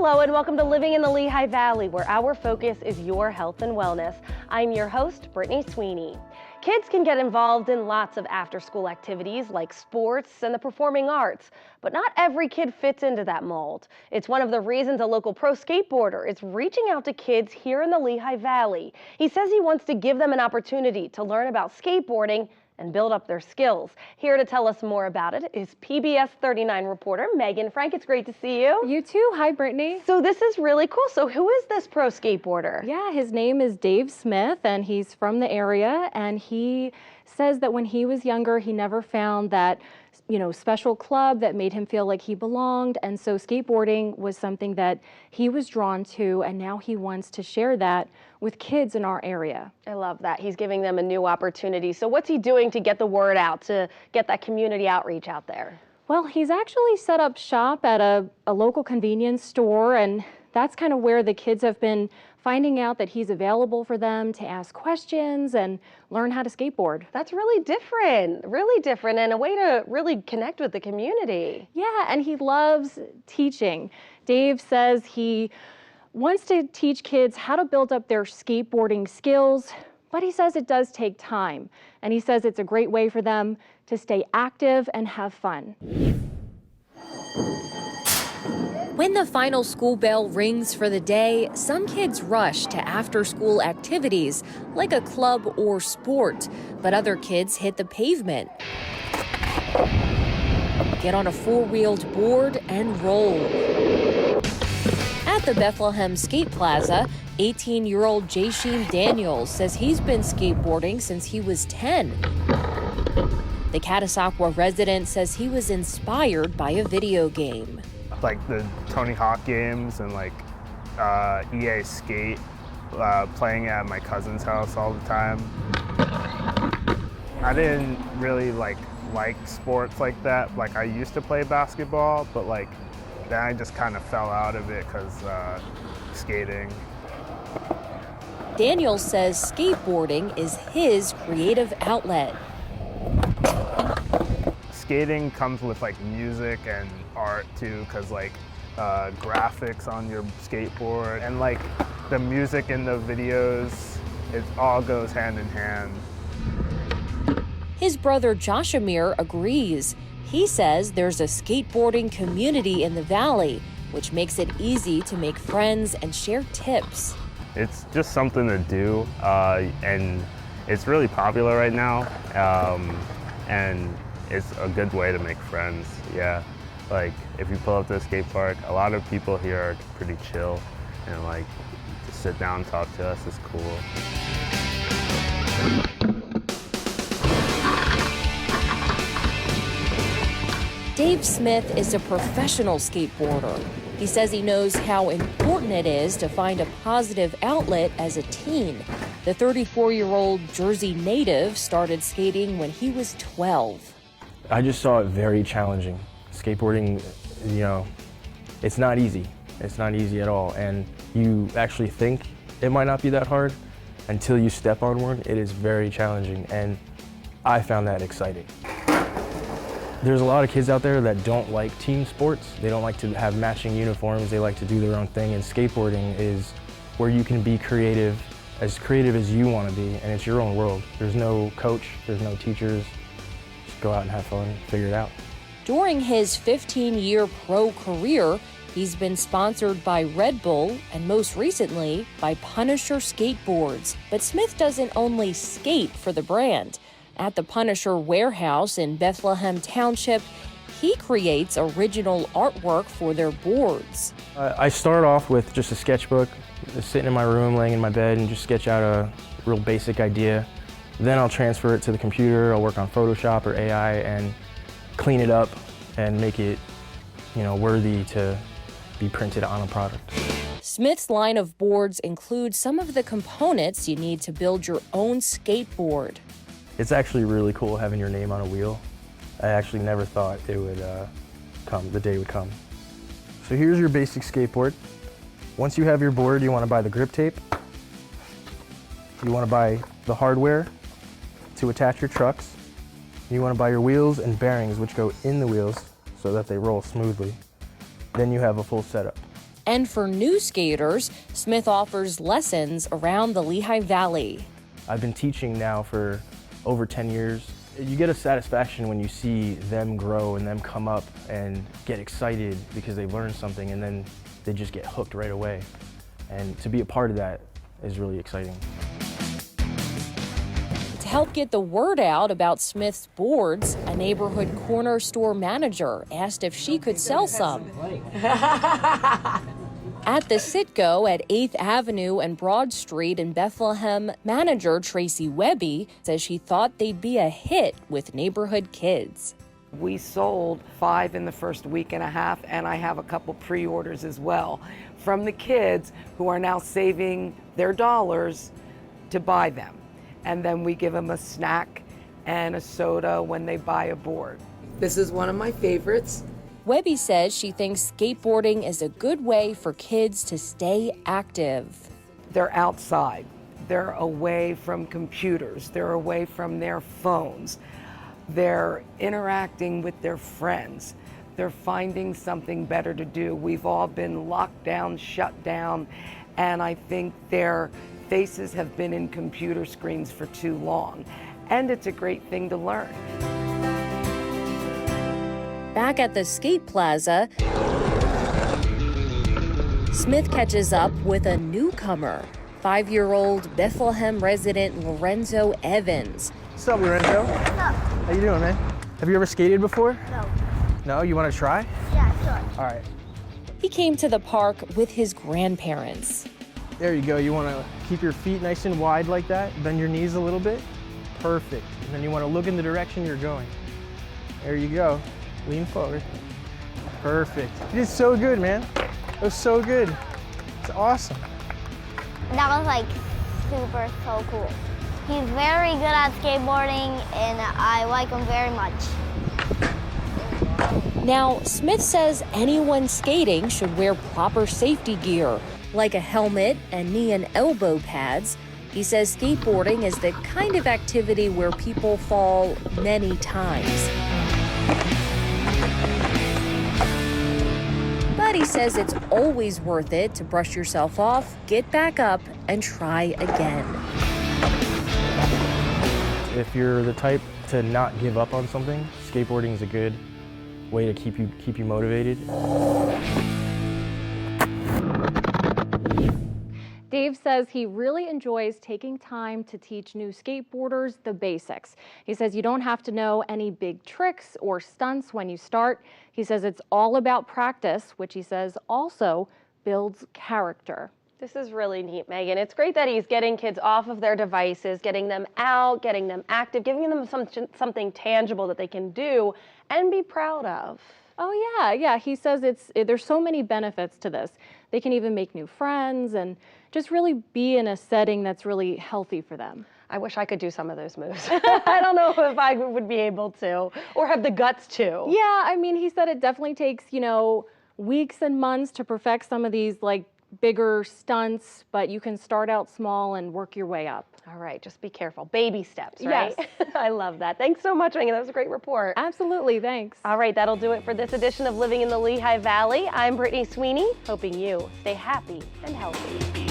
Hello and welcome to Living in the Lehigh Valley, where our focus is your health and wellness. I'm your host, Brittany Sweeney. Kids can get involved in lots of after-school activities like sports and the performing arts, but not every kid fits into that mold. It's one of the reasons a local pro skateboarder is reaching out to kids here in the Lehigh Valley. He says he wants to give them an opportunity to learn about skateboarding and build up their skills. Here to tell us more about it is PBS 39 reporter Megan Frank. It's great to see you. You too. Hi, Brittany. So this is really cool. So who is this pro skateboarder? Yeah, his name is Dave Smith, and he's from the area, and he says that when he was younger, he never found that special club that made him feel like he belonged, and so skateboarding was something that he was drawn to, and now he wants to share that with kids in our area. I love that. He's giving them a new opportunity. So what's he doing to get the word out, to get that community outreach out there? Well, he's actually set up shop at a local convenience store, and that's kind of where the kids have been finding out that he's available for them to ask questions and learn how to skateboard. That's really different, and a way to really connect with the community. Yeah, and he loves teaching. Dave says he wants to teach kids how to build up their skateboarding skills, but he says it does take time. And he says it's a great way for them to stay active and have fun. When the final school bell rings for the day, some kids rush to after-school activities like a club or sport, but other kids hit the pavement, get on a four-wheeled board and roll. At the Bethlehem Skate Plaza, 18-year-old Jasheem Daniels says he's been skateboarding since he was 10. The Catasauqua resident says he was inspired by a video game. Like the Tony Hawk games and like EA Skate, playing at my cousin's house all the time. I didn't really like sports like that. Like I used to play basketball, but like then I just kind of fell out of it because skating. Daniel says skateboarding is his creative outlet. Skating comes with like music and art too, because like graphics on your skateboard and like the music in the videos, it all goes hand in hand. His brother Joshamir agrees. He says there's a skateboarding community in the valley, which makes it easy to make friends and share tips. It's just something to do, and it's really popular right now, and it's a good way to make friends, yeah. Like, if you pull up to a skate park, a lot of people here are pretty chill, and like, to sit down and talk to us is cool. Dave Smith is a professional skateboarder. He says he knows how important it is to find a positive outlet as a teen. The 34-year-old Jersey native started skating when he was 12. I just saw it very challenging. Skateboarding, it's not easy. It's not easy at all. And you actually think it might not be that hard until you step on one. It is very challenging, and I found that exciting. There's a lot of kids out there that don't like team sports. They don't like to have matching uniforms. They like to do their own thing, and skateboarding is where you can be creative as you want to be, and it's your own world. There's no coach, there's no teachers. Just go out and have fun, figure it out. During his 15-year pro career, he's been sponsored by Red Bull and most recently by Punisher Skateboards. But Smith doesn't only skate for the brand. At the Punisher warehouse in Bethlehem Township, he creates original artwork for their boards. I start off with just a sketchbook, just sitting in my room, laying in my bed, and just sketch out a real basic idea. Then I'll transfer it to the computer. I'll work on Photoshop or AI and clean it up and make it, worthy to be printed on a product. Smith's line of boards includes some of the components you need to build your own skateboard. It's actually really cool having your name on a wheel. I actually never thought it would the day would come. So here's your basic skateboard. Once you have your board, you want to buy the grip tape. You want to buy the hardware to attach your trucks. You want to buy your wheels and bearings, which go in the wheels so that they roll smoothly. Then you have a full setup. And for new skaters, Smith offers lessons around the Lehigh Valley. I've been teaching now for over 10 years. You get a satisfaction when you see them grow and them come up and get excited because they've learned something, and then they just get hooked right away. And to be a part of that is really exciting. To help get the word out about Smith's boards, a neighborhood corner store manager asked if she could sell some. At the Citgo at 8th Avenue and Broad Street in Bethlehem, manager Tracy Webby says she thought they'd be a hit with neighborhood kids. We sold 5 in the first week and a half, and I have a couple pre-orders as well from the kids who are now saving their dollars to buy them. And then we give them a snack and a soda when they buy a board. This is one of my favorites. Webby says she thinks skateboarding is a good way for kids to stay active. They're outside. They're away from computers. They're away from their phones. They're interacting with their friends. They're finding something better to do. We've all been locked down, shut down, and I think their faces have been in computer screens for too long. And it's a great thing to learn. Back at the skate plaza, Smith catches up with a newcomer, 5-year-old Bethlehem resident Lorenzo Evans. What's up, Lorenzo? What's up? How you doing, man? Have you ever skated before? No. No? You want to try? Yeah, sure. All right. He came to the park with his grandparents. There you go. You want to keep your feet nice and wide like that. Bend your knees a little bit. Perfect. And then you want to look in the direction you're going. There you go. Lean forward. Perfect. You did so good, man. It was so good. It's awesome. That was like so cool. He's very good at skateboarding and I like him very much. Now, Smith says anyone skating should wear proper safety gear, like a helmet and knee and elbow pads. He says skateboarding is the kind of activity where people fall many times. But he says it's always worth it to brush yourself off, get back up, and try again. If you're the type to not give up on something, skateboarding is a good way to keep you motivated. Dave says he really enjoys taking time to teach new skateboarders the basics. He says you don't have to know any big tricks or stunts when you start. He says it's all about practice, which he says also builds character. This is really neat, Megan. It's great that he's getting kids off of their devices, getting them out, getting them active, giving them something tangible that they can do and be proud of. Oh yeah. He says there's so many benefits to this. They can even make new friends and just really be in a setting that's really healthy for them. I wish I could do some of those moves. I don't know if I would be able to or have the guts to. Yeah, I mean, he said it definitely takes, weeks and months to perfect some of these bigger stunts, but you can start out small and work your way up. All right, just be careful. Baby steps, right? Yes. I love that. Thanks so much, Megan. That was a great report. Absolutely, thanks. All right, that'll do it for this edition of Living in the Lehigh Valley. I'm Brittany Sweeney, hoping you stay happy and healthy.